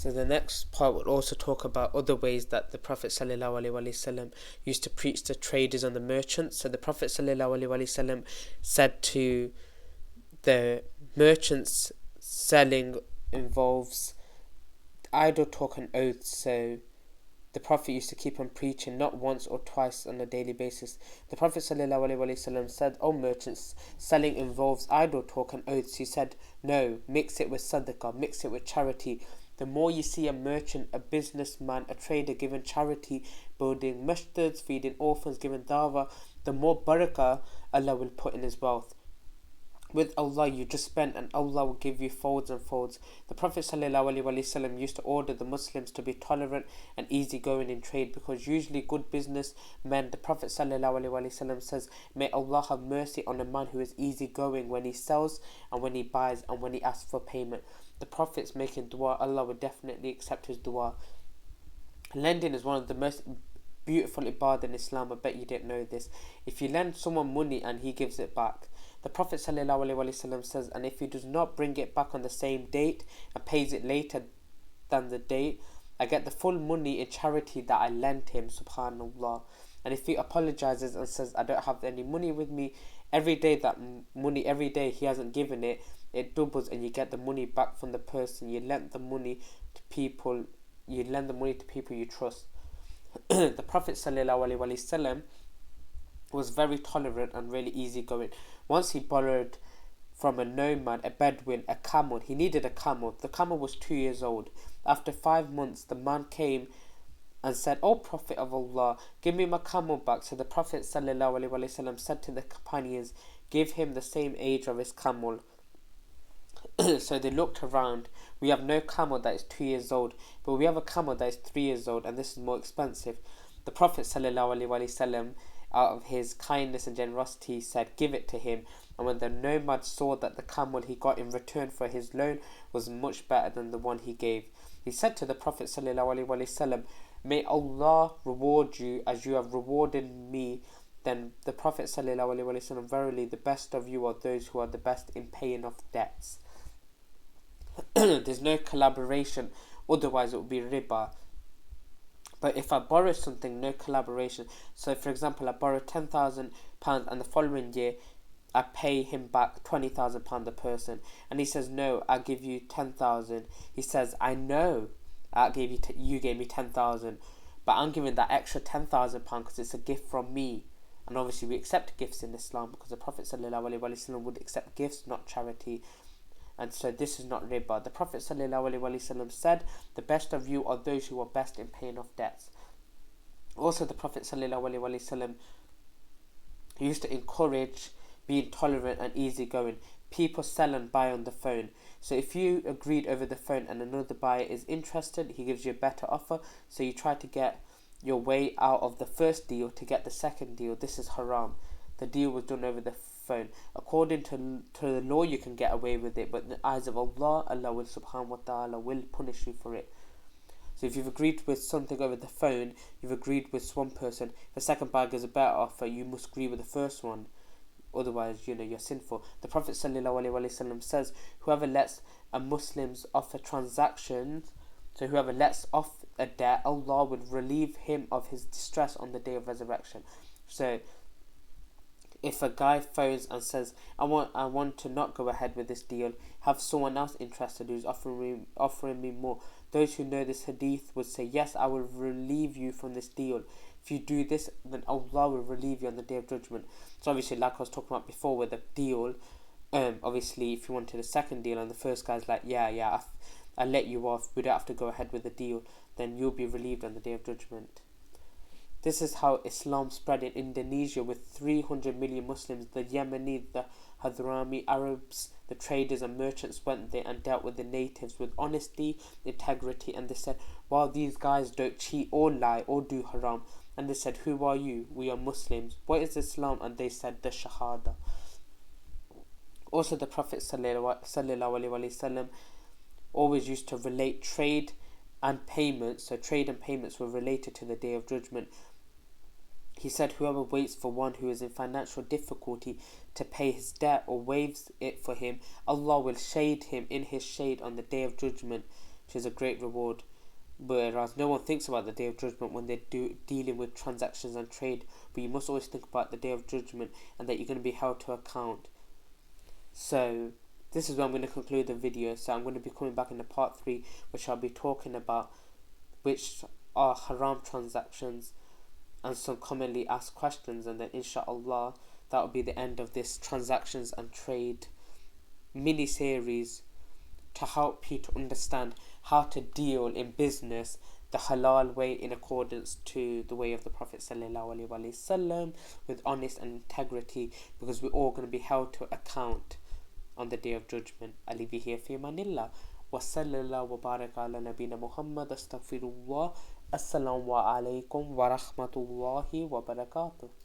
So the next part will also talk about other ways that the Prophet ﷺ used to preach to traders and the merchants. So the Prophet ﷺ said to the merchants, selling involves idle talk and oaths. So the Prophet used to keep on preaching not once or twice on a daily basis. The Prophet ﷺ said, "O merchants, selling involves idle talk and oaths." He said, "No, mix it with sadaqah, mix it with charity. The more you see a merchant, a businessman, a trader giving charity, building masjids, feeding orphans, giving dawah, the more barakah Allah will put in his wealth. With Allah you just spend and Allah will give you folds and folds." The Prophet ﷺ used to order the Muslims to be tolerant and easygoing in trade, because usually good business men, the Prophet ﷺ says, "May Allah have mercy on a man who is easygoing when he sells and when he buys and when he asks for payment." The Prophet's making dua, Allah will definitely accept his dua. Lending is one of the most beautiful ibadah in Islam. I bet you didn't know this. If you lend someone money and he gives it back, the Prophet ﷺ says, and if he does not bring it back on the same date and pays it later than the date, I get the full money in charity that I lent him, subhanallah. And if he apologizes and says, "I don't have any money with me," every day he hasn't given it, it doubles and you get the money back from the person. You lend the money to people you trust. The Prophet ﷺ was very tolerant and really easygoing. Once he borrowed from a nomad, a Bedouin, a camel. He needed a camel. The camel was 2 years old. After 5 months, the man came and said, "O Prophet of Allah, give me my camel back." So the Prophet ﷺ said to the companions, "Give him the same age of his camel." So they looked around. "We have no camel that is 2 years old, but we have a camel that is 3 years old, and this is more expensive." The Prophet ﷺ, out of his kindness and generosity, said, "Give it to him." And when the nomad saw that the camel he got in return for his loan was much better than the one he gave, he said to the Prophet ﷺ, "May Allah reward you as you have rewarded me." Then the Prophet ﷺ, "Verily the best of you are those who are the best in paying off debts." There's no collaboration, otherwise it would be riba. But if I borrow something, no collaboration. So for example, I borrow £10,000 and the following year I pay him back £20,000 a person, and he says, "No, I'll give you 10,000. He says, "I know you gave me 10,000, but I'm giving that extra £10,000 because it's a gift from me." And obviously we accept gifts in Islam because the Prophet ﷺ would accept gifts, not charity. And so this is not riba. The Prophet ﷺ said, "The best of you are those who are best in paying off debts." Also the Prophet ﷺ used to encourage being tolerant and easygoing. People sell and buy on the phone. So if you agreed over the phone and another buyer is interested, he gives you a better offer. So you try to get your way out of the first deal to get the second deal. This is haram. The deal was done over the phone. According to the law, you can get away with it, but in the eyes of Allah, Allah will subhanahu wa ta'ala will punish you for it. So if you've agreed with something over the phone, you've agreed with one person, if the second buyer gives a better offer, you must agree with the first one. Otherwise, you're sinful. The Prophet ﷺ says, "Whoever lets a Muslims off a transactions, so whoever lets off a debt, Allah will relieve him of his distress on the day of resurrection." So if a guy phones and says, I want to not go ahead with this deal, have someone else interested who's offering me more, those who know this hadith would say, "Yes, I will relieve you from this deal. If you do this, then Allah will relieve you on the day of judgment." So obviously, like I was talking about before with the deal, obviously if you wanted a second deal and the first guy's like, yeah, I let you off, we don't have to go ahead with the deal, then you'll be relieved on the day of judgment. This is how Islam spread in Indonesia with 300 million Muslims. The Yemeni, the Hadrami Arabs, the traders and merchants went there and dealt with the natives with honesty, integrity, and they said, "Wow, these guys don't cheat or lie or do haram." And they said, "Who are you?" "We are Muslims." "What is Islam?" And they said, "The Shahada." Also the Prophet ﷺ always used to relate trade and payments. So trade and payments were related to the Day of Judgment. He said, "Whoever waits for one who is in financial difficulty to pay his debt or waives it for him, Allah will shade him in his shade on the Day of Judgment." which is a great reward. Whereas no one thinks about the Day of Judgment when they're dealing with transactions and trade, but you must always think about the Day of Judgment and that you're going to be held to account. So this is where I'm going to conclude the video. So I'm going to be coming back in the part 3, which I'll be talking about which are haram transactions and some commonly asked questions, and then inshallah that will be the end of this transactions and trade mini series to help you to understand how to deal in business the halal way in accordance to the way of the Prophet sallallahu alaihi wasallam, with honest and integrity, because we're all going to be held to account on the Day of Judgment. I'll leave you here fi manillah wa sallallahu wa baraka ala nabina Muhammad. Astaghfirullah. Assalamu alaikum wa rahmatullahi wa barakatuh.